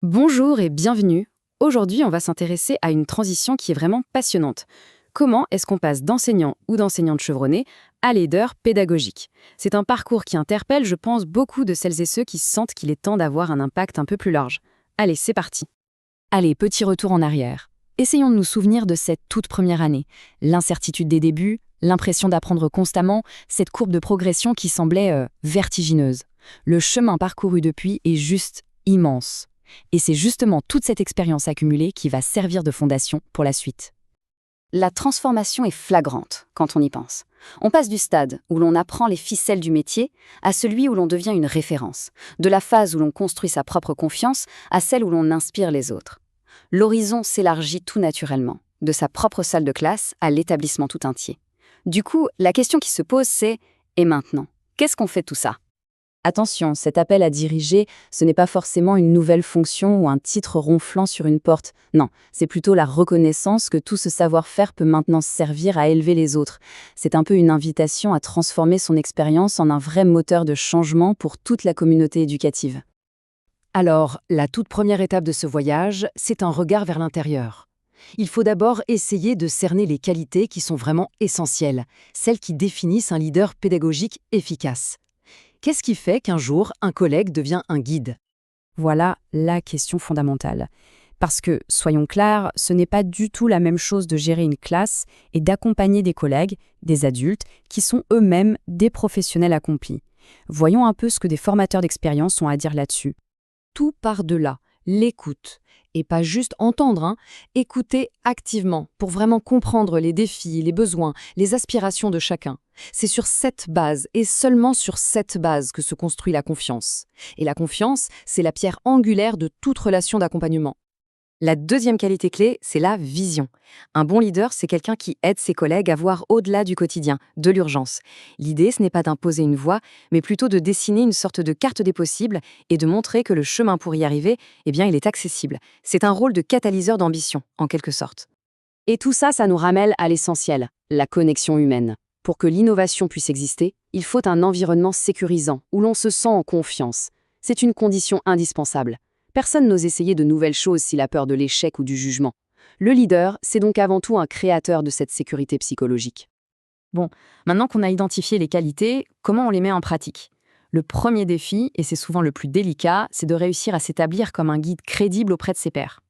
Bonjour et bienvenue. Aujourd'hui, on va s'intéresser à une transition qui est vraiment passionnante. Comment est-ce qu'on passe d'enseignant ou d'enseignante chevronnée à leader pédagogique? C'est un parcours qui interpelle, je pense, beaucoup de celles et ceux qui sentent qu'il est temps d'avoir un impact un peu plus large. Allez, c'est parti. Allez, petit retour en arrière. Essayons de nous souvenir de cette toute première année. L'incertitude des débuts, l'impression d'apprendre constamment, cette courbe de progression qui semblait vertigineuse. Le chemin parcouru depuis est juste immense. Et c'est justement toute cette expérience accumulée qui va servir de fondation pour la suite. La transformation est flagrante quand on y pense. On passe du stade où l'on apprend les ficelles du métier à celui où l'on devient une référence, de la phase où l'on construit sa propre confiance à celle où l'on inspire les autres. L'horizon s'élargit tout naturellement, de sa propre salle de classe à l'établissement tout entier. Du coup, la question qui se pose c'est « et maintenant ? Qu'est-ce qu'on fait de tout ça ?» Attention, cet appel à diriger, ce n'est pas forcément une nouvelle fonction ou un titre ronflant sur une porte. Non, c'est plutôt la reconnaissance que tout ce savoir-faire peut maintenant servir à élever les autres. C'est un peu une invitation à transformer son expérience en un vrai moteur de changement pour toute la communauté éducative. Alors, la toute première étape de ce voyage, c'est un regard vers l'intérieur. Il faut d'abord essayer de cerner les qualités qui sont vraiment essentielles, celles qui définissent un leader pédagogique efficace. Qu'est-ce qui fait qu'un jour, un collègue devient un guide? Voilà la question fondamentale. Parce que, soyons clairs, ce n'est pas du tout la même chose de gérer une classe et d'accompagner des collègues, des adultes, qui sont eux-mêmes des professionnels accomplis. Voyons un peu ce que des formateurs d'expérience ont à dire là-dessus. Tout part de là, l'écoute. Et pas juste entendre, écouter activement pour vraiment comprendre les défis, les besoins, les aspirations de chacun. C'est sur cette base et seulement sur cette base que se construit la confiance. Et la confiance, c'est la pierre angulaire de toute relation d'accompagnement. La deuxième qualité clé, c'est la vision. Un bon leader, c'est quelqu'un qui aide ses collègues à voir au-delà du quotidien, de l'urgence. L'idée, ce n'est pas d'imposer une voie, mais plutôt de dessiner une sorte de carte des possibles et de montrer que le chemin pour y arriver, il est accessible. C'est un rôle de catalyseur d'ambition, en quelque sorte. Et tout ça, ça nous ramène à l'essentiel, la connexion humaine. Pour que l'innovation puisse exister, il faut un environnement sécurisant, où l'on se sent en confiance. C'est une condition indispensable. Personne n'ose essayer de nouvelles choses s'il a peur de l'échec ou du jugement. Le leader, c'est donc avant tout un créateur de cette sécurité psychologique. Bon, maintenant qu'on a identifié les qualités, comment on les met en pratique? Le premier défi, et c'est souvent le plus délicat, c'est de réussir à s'établir comme un guide crédible auprès de ses pairs.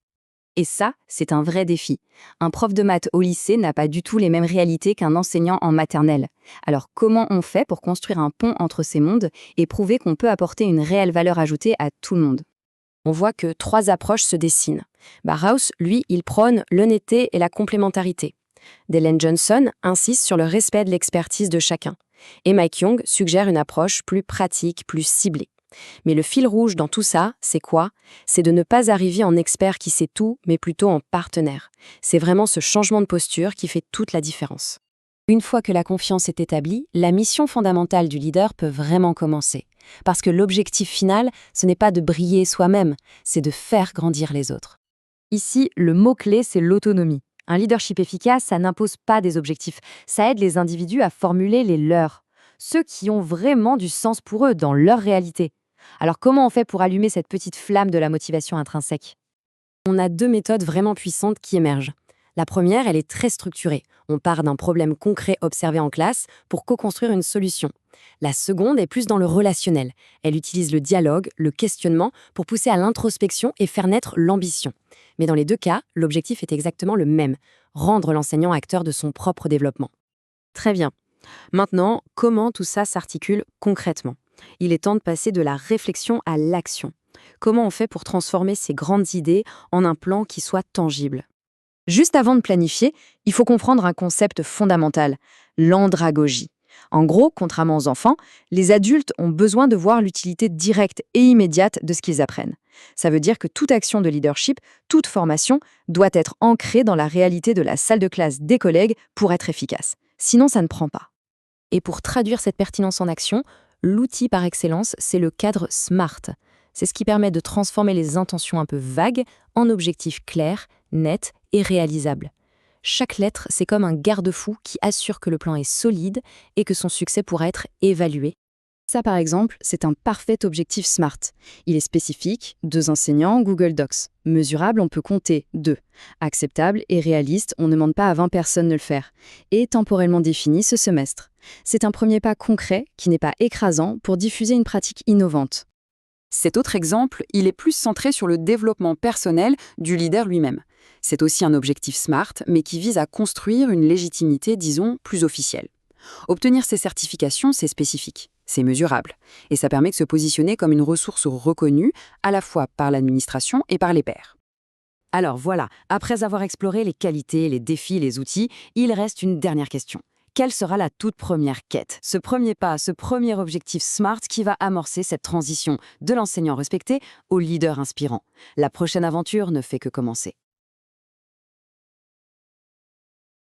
Et ça, c'est un vrai défi. Un prof de maths au lycée n'a pas du tout les mêmes réalités qu'un enseignant en maternelle. Alors comment on fait pour construire un pont entre ces mondes et prouver qu'on peut apporter une réelle valeur ajoutée à tout le monde? On voit que trois approches se dessinent. Barhouse, lui, il prône l'honnêteté et la complémentarité. Dellen Johnson insiste sur le respect de l'expertise de chacun. Et Mike Young suggère une approche plus pratique, plus ciblée. Mais le fil rouge dans tout ça, c'est quoi? C'est de ne pas arriver en expert qui sait tout, mais plutôt en partenaire. C'est vraiment ce changement de posture qui fait toute la différence. Une fois que la confiance est établie, la mission fondamentale du leader peut vraiment commencer. Parce que l'objectif final, ce n'est pas de briller soi-même, c'est de faire grandir les autres. Ici, le mot-clé, c'est l'autonomie. Un leadership efficace, ça n'impose pas des objectifs, ça aide les individus à formuler les leurs, ceux qui ont vraiment du sens pour eux dans leur réalité. Alors comment on fait pour allumer cette petite flamme de la motivation intrinsèque? On a deux méthodes vraiment puissantes qui émergent. La première, elle est très structurée. On part d'un problème concret observé en classe pour co-construire une solution. La seconde est plus dans le relationnel. Elle utilise le dialogue, le questionnement pour pousser à l'introspection et faire naître l'ambition. Mais dans les deux cas, l'objectif est exactement le même, rendre l'enseignant acteur de son propre développement. Très bien. Maintenant, comment tout ça s'articule concrètement? Il est temps de passer de la réflexion à l'action. Comment on fait pour transformer ces grandes idées en un plan qui soit tangible? Juste avant de planifier, il faut comprendre un concept fondamental, l'andragogie. En gros, contrairement aux enfants, les adultes ont besoin de voir l'utilité directe et immédiate de ce qu'ils apprennent. Ça veut dire que toute action de leadership, toute formation, doit être ancrée dans la réalité de la salle de classe des collègues pour être efficace. Sinon, ça ne prend pas. Et pour traduire cette pertinence en action, l'outil par excellence, c'est le cadre SMART. C'est ce qui permet de transformer les intentions un peu vagues en objectifs clairs, nets et réalisables. Chaque lettre, c'est comme un garde-fou qui assure que le plan est solide et que son succès pourra être évalué. Ça, par exemple, c'est un parfait objectif SMART. Il est spécifique, 2 enseignants, Google Docs. Mesurable, on peut compter 2. Acceptable et réaliste, on ne demande pas à 20 personnes de le faire. Et temporellement défini ce semestre. C'est un premier pas concret, qui n'est pas écrasant, pour diffuser une pratique innovante. Cet autre exemple, il est plus centré sur le développement personnel du leader lui-même. C'est aussi un objectif SMART, mais qui vise à construire une légitimité, disons, plus officielle. Obtenir ces certifications, c'est spécifique, c'est mesurable, et ça permet de se positionner comme une ressource reconnue, à la fois par l'administration et par les pairs. Alors voilà, après avoir exploré les qualités, les défis, les outils, il reste une dernière question. Quelle sera la toute première quête, ce premier pas, ce premier objectif SMART qui va amorcer cette transition de l'enseignant respecté au leader inspirant? La prochaine aventure ne fait que commencer.